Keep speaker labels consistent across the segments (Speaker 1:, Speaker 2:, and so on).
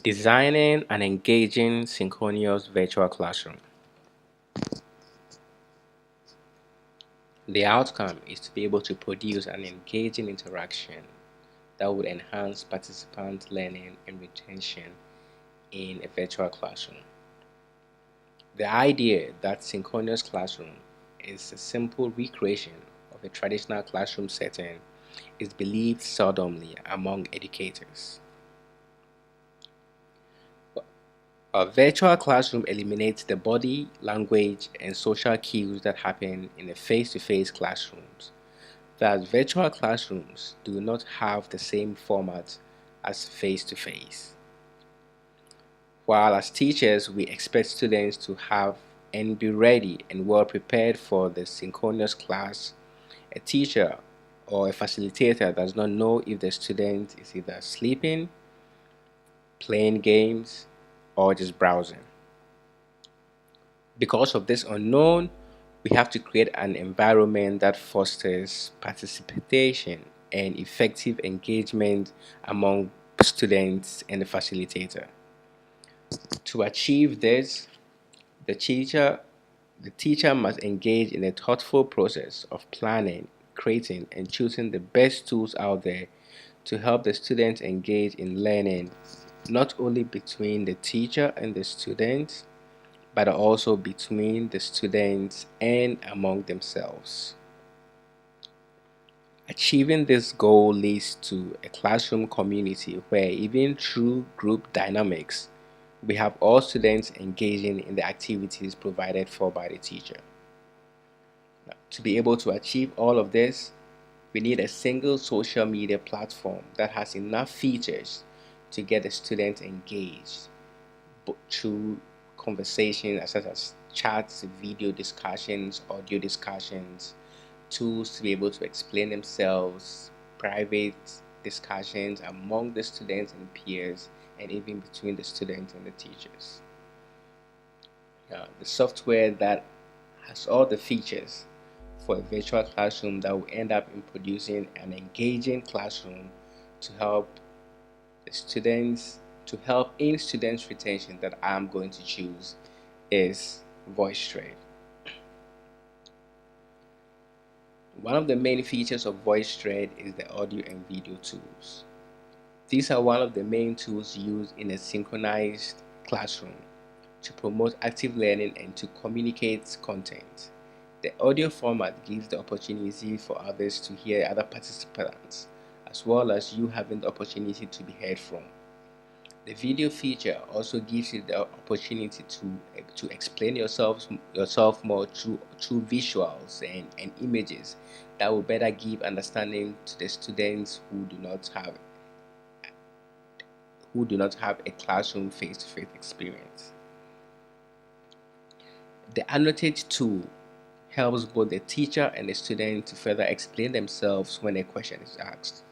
Speaker 1: Designing an engaging synchronous virtual classroom. The outcome is to be able to produce an engaging interaction that would enhance participant learning and retention in a virtual classroom. The idea that synchronous classroom is a simple recreation of a traditional classroom setting is believed seldomly among educators. A virtual classroom eliminates the body, language, and social cues that happen in a face-to-face classrooms. Thus, virtual classrooms do not have the same format as face-to-face. While as teachers, we expect students to have and be ready and well prepared for the synchronous class, a teacher or a facilitator does not know if the student is either sleeping, playing games, or just browsing. Because of this unknown, we have to create an environment that fosters participation and effective engagement among students and the facilitator. To achieve this, the teacher the teacher must engage in a thoughtful process of planning, creating, and choosing the best tools out there to help the students engage in learning, not only between the teacher and the students, but also between the students and among themselves. Achieving this goal leads to a classroom community where, even through group dynamics, we have all students engaging in the activities provided for by the teacher. Now, to be able to achieve all of this, we need a single social media platform that has enough features to get the students engaged through conversations such as chats, video discussions, audio discussions, tools to be able to explain themselves, private discussions among the students and peers, and even between the students and the teachers. The software that has all the features for a virtual classroom that will end up in producing an engaging classroom to help the students to help in students retention that I'm going to choose is VoiceThread. One of the main features of VoiceThread is the audio and video tools. These are one of the main tools used in a synchronized classroom to promote active learning and to communicate content. The audio format gives the opportunity for others to hear other participants, as well as you having the opportunity to be heard from. The video feature also gives you the opportunity to explain yourself more through visuals and images that will better give understanding to the students who do not have a classroom face-to-face experience. The annotate tool helps both the teacher and the student to further explain themselves when a question is asked.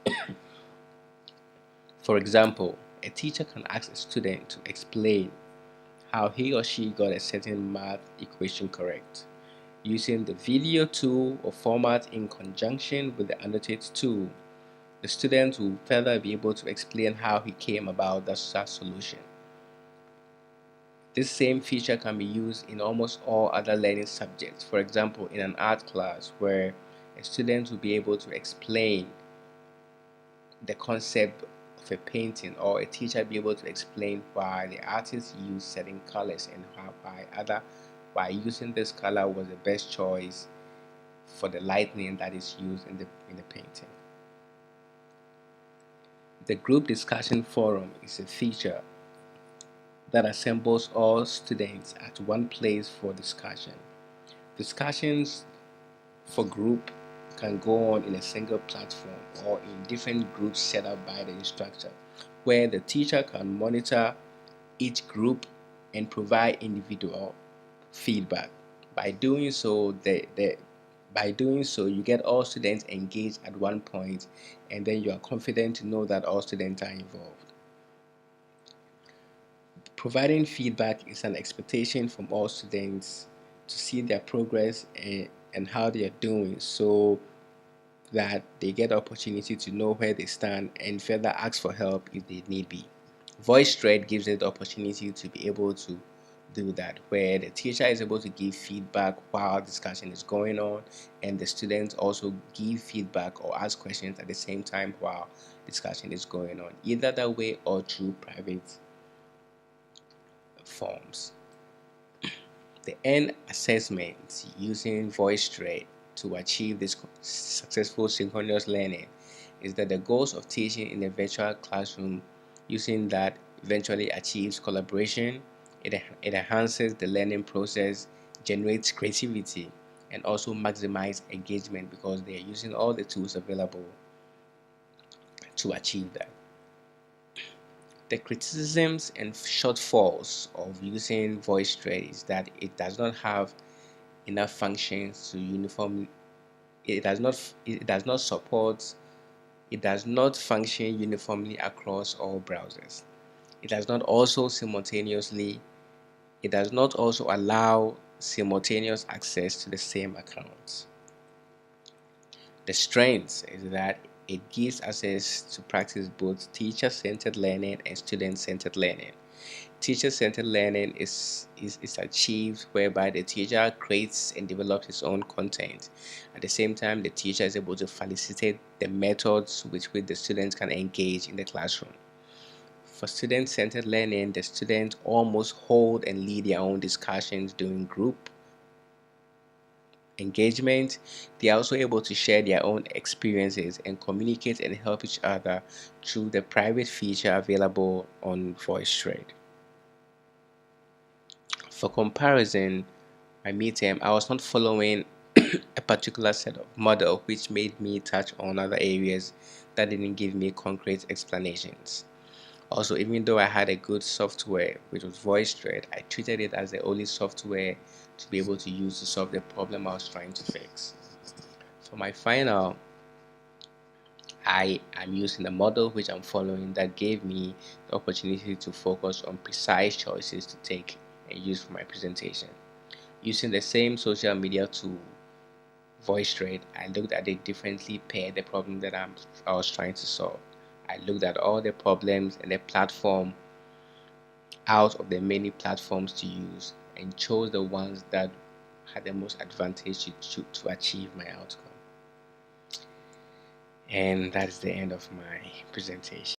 Speaker 1: For example, a teacher can ask a student to explain how he or she got a certain math equation correct. Using the video tool or format in conjunction with the annotate tool, the student will further be able to explain how he came about that solution. This same feature can be used in almost all other learning subjects. For example, in an art class where a student will be able to explain the concept of a painting, or a teacher be able to explain why the artist used certain colors and why using this color was the best choice for the lighting that is used in the painting. The group discussion forum is a feature that assembles all students at one place for discussion. Discussions for group can go on in a single platform or in different groups set up by the instructor, where the teacher can monitor each group and provide individual feedback. By doing so, you get all students engaged at one point, and then you are confident to know that all students are involved. Providing feedback is an expectation from all students to see their progress and how they are doing, so that they get the opportunity to know where they stand and further ask for help if they need be. Voice thread gives it the opportunity to be able to do that, where the teacher is able to give feedback while discussion is going on, and the students also give feedback or ask questions at the same time while discussion is going on, either that way or through private forms. The end assessment using voice thread to achieve this successful synchronous learning is that the goals of teaching in a virtual classroom using that eventually achieves collaboration, it enhances the learning process, generates creativity, and also maximize engagement because they are using all the tools available to achieve that. The criticisms and shortfalls of using voice thread is that it does not have enough functions to uniform it does not function uniformly across all browsers. It does not also allow simultaneous access to the same accounts. The strength is that it gives access to practice both teacher-centered learning and student-centered learning. Teacher-centered learning is achieved whereby the teacher creates and develops his own content. At the same time, the teacher is able to facilitate the methods with which the students can engage in the classroom. For student-centered learning, the students almost hold and lead their own discussions during group engagement. They are also able to share their own experiences and communicate and help each other through the private feature available on VoiceThread. For comparison, my midterm, I was not following a particular set of model which made me touch on other areas that didn't give me concrete explanations. Also, even though I had a good software, which was VoiceThread, I treated it as the only software to be able to use to solve the problem I was trying to fix. For my final, I am using the model which I'm following that gave me the opportunity to focus on precise choices to take and use for my presentation. Using the same social media tool, VoiceThread, I looked at it differently per the problem that I was trying to solve. I looked at all the problems and the platform out of the many platforms to use and chose the ones that had the most advantage to achieve my outcome. And that's the end of my presentation.